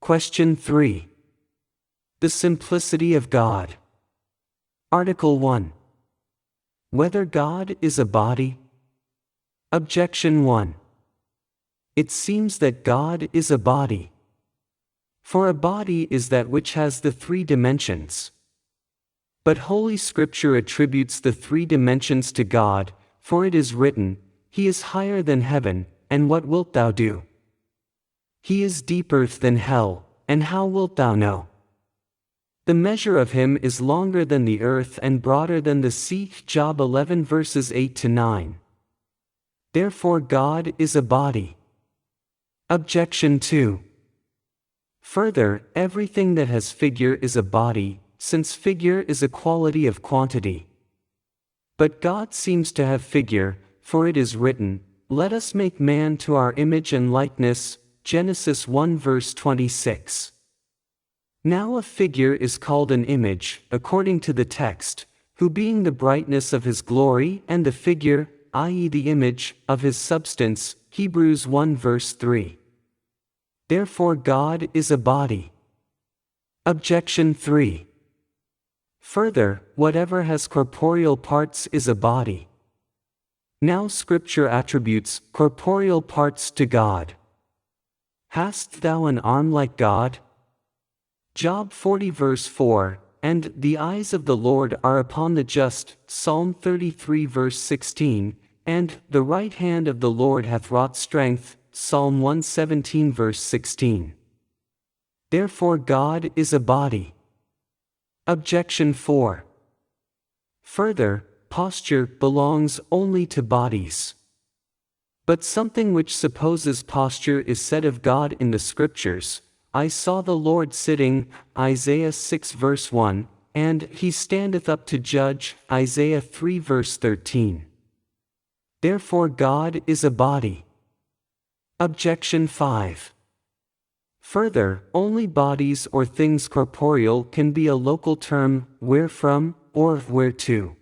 Question 3. The simplicity of God. Article 1. Whether God is a body? Objection 1. It seems that God is a body. For a body is that which has the three dimensions. But Holy Scripture attributes the three dimensions to God, for it is written, He is higher than heaven, and what wilt thou do? He is deeper than hell, and how wilt thou know? The measure of him is longer than the earth and broader than the sea. Job 11 verses 8-9. Therefore God is a body. Objection 2. Further, everything that has figure is a body, since figure is a quality of quantity. But God seems to have figure, for it is written, Let us make man to our image and likeness, Genesis 1 verse 26. Now a figure is called an image, according to the text, who being the brightness of his glory and the figure, i.e. the image, of his substance, Hebrews 1 verse 3. Therefore God is a body. Objection 3. Further, whatever has corporeal parts is a body. Now Scripture attributes corporeal parts to God. Hast thou an arm like God? Job 40 verse 4, and the eyes of the Lord are upon the just, Psalm 33 verse 16, and the right hand of the Lord hath wrought strength, Psalm 117 verse 16. Therefore God is a body. Objection 4. Further, posture belongs only to bodies. But something which supposes posture is said of God in the Scriptures, I saw the Lord sitting, Isaiah 6 verse 1, and He standeth up to judge, Isaiah 3 verse 13. Therefore God is a body. Objection 5. Further, only bodies or things corporeal can be a local term, wherefrom, or whereto.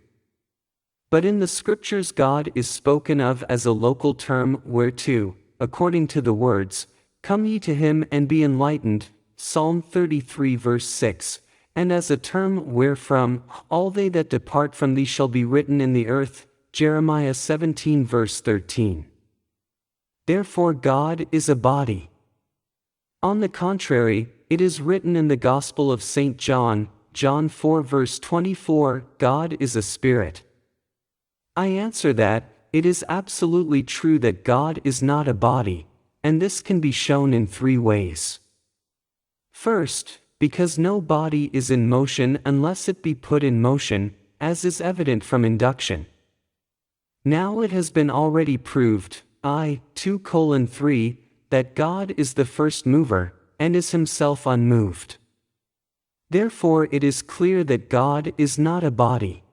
But in the Scriptures God is spoken of as a local term, whereto, according to the words, Come ye to him and be enlightened, Psalm 33 verse 6, and as a term wherefrom, all they that depart from thee shall be written in the earth, Jeremiah 17 verse 13. Therefore God is a body. On the contrary, it is written in the Gospel of St. John, John 4 verse 24, God is a spirit. I answer that, it is absolutely true that God is not a body, and this can be shown in three ways. First, because no body is in motion unless it be put in motion, as is evident from induction. Now it has been already proved, I, 2:3, that God is the first mover, and is himself unmoved. Therefore it is clear that God is not a body.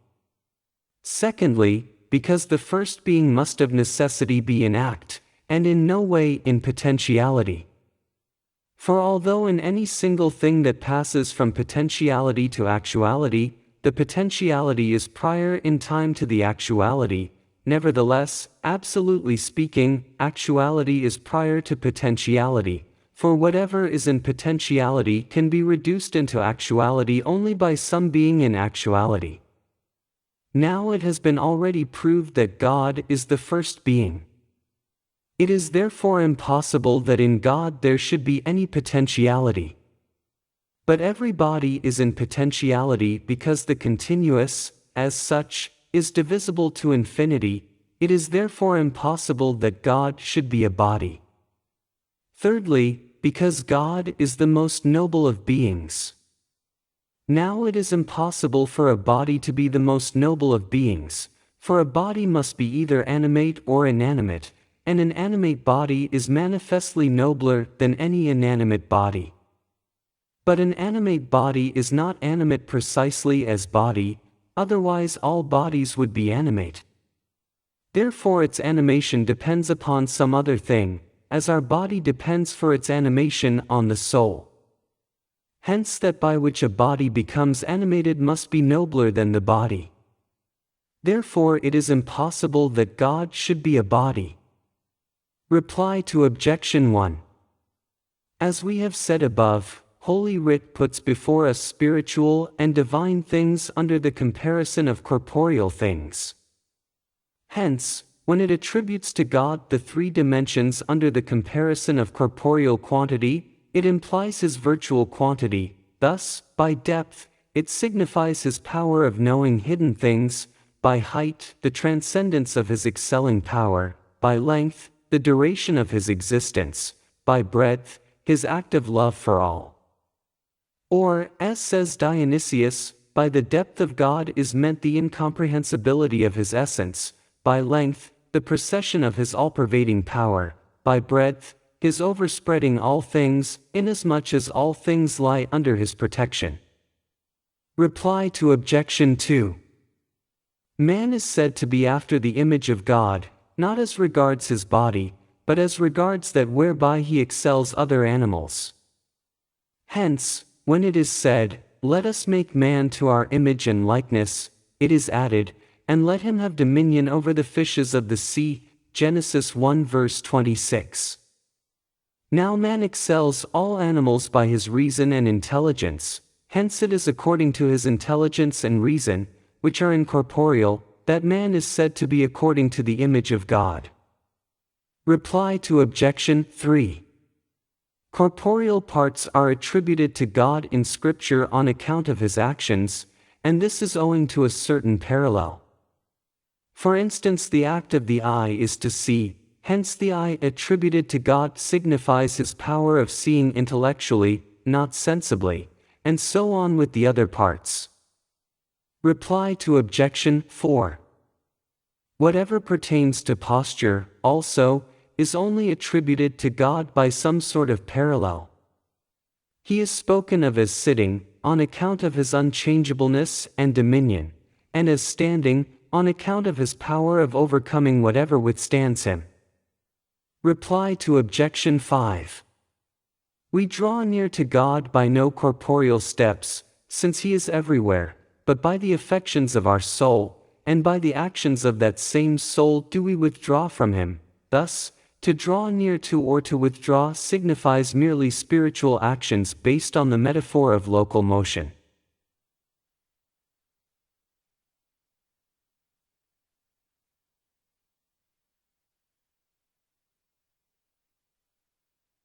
Secondly, because the first being must of necessity be in act, and in no way in potentiality. For although in any single thing that passes from potentiality to actuality, the potentiality is prior in time to the actuality, nevertheless, absolutely speaking, actuality is prior to potentiality, for whatever is in potentiality can be reduced into actuality only by some being in actuality. Now it has been already proved that God is the first being. It is therefore impossible that in God there should be any potentiality. But every body is in potentiality because the continuous, as such, is divisible to infinity. It is therefore impossible that God should be a body. Thirdly, because God is the most noble of beings. Now it is impossible for a body to be the most noble of beings, for a body must be either animate or inanimate, and an animate body is manifestly nobler than any inanimate body. But an animate body is not animate precisely as body, otherwise all bodies would be animate. Therefore its animation depends upon some other thing, as our body depends for its animation on the soul. Hence that by which a body becomes animated must be nobler than the body. Therefore it is impossible that God should be a body. Reply to Objection 1. As we have said above, Holy Writ puts before us spiritual and divine things under the comparison of corporeal things. Hence, when it attributes to God the three dimensions under the comparison of corporeal quantity, it implies his virtual quantity. Thus, by depth, it signifies his power of knowing hidden things; by height, the transcendence of his excelling power; by length, the duration of his existence; by breadth, his active love for all. Or, as says Dionysius, by the depth of God is meant the incomprehensibility of his essence; by length, the procession of his all-pervading power; by breadth, his overspreading all things, inasmuch as all things lie under his protection. Reply to Objection 2. Man is said to be after the image of God, not as regards his body, but as regards that whereby he excels other animals. Hence, when it is said, "Let us make man to our image and likeness," it is added, "And let him have dominion over the fishes of the sea," Genesis 1 verse 26. Now man excels all animals by his reason and intelligence, hence it is according to his intelligence and reason, which are incorporeal, that man is said to be according to the image of God. Reply to Objection 3. Corporeal parts are attributed to God in Scripture on account of his actions, and this is owing to a certain parallel. For instance, the act of the eye is to see, hence the eye attributed to God signifies his power of seeing intellectually, not sensibly, and so on with the other parts. Reply to Objection 4. Whatever pertains to posture, also, is only attributed to God by some sort of parallel. He is spoken of as sitting, on account of his unchangeableness and dominion, and as standing, on account of his power of overcoming whatever withstands him. Reply to Objection 5. We draw near to God by no corporeal steps, since he is everywhere, but by the affections of our soul, and by the actions of that same soul do we withdraw from him. Thus, to draw near to or to withdraw signifies merely spiritual actions based on the metaphor of local motion.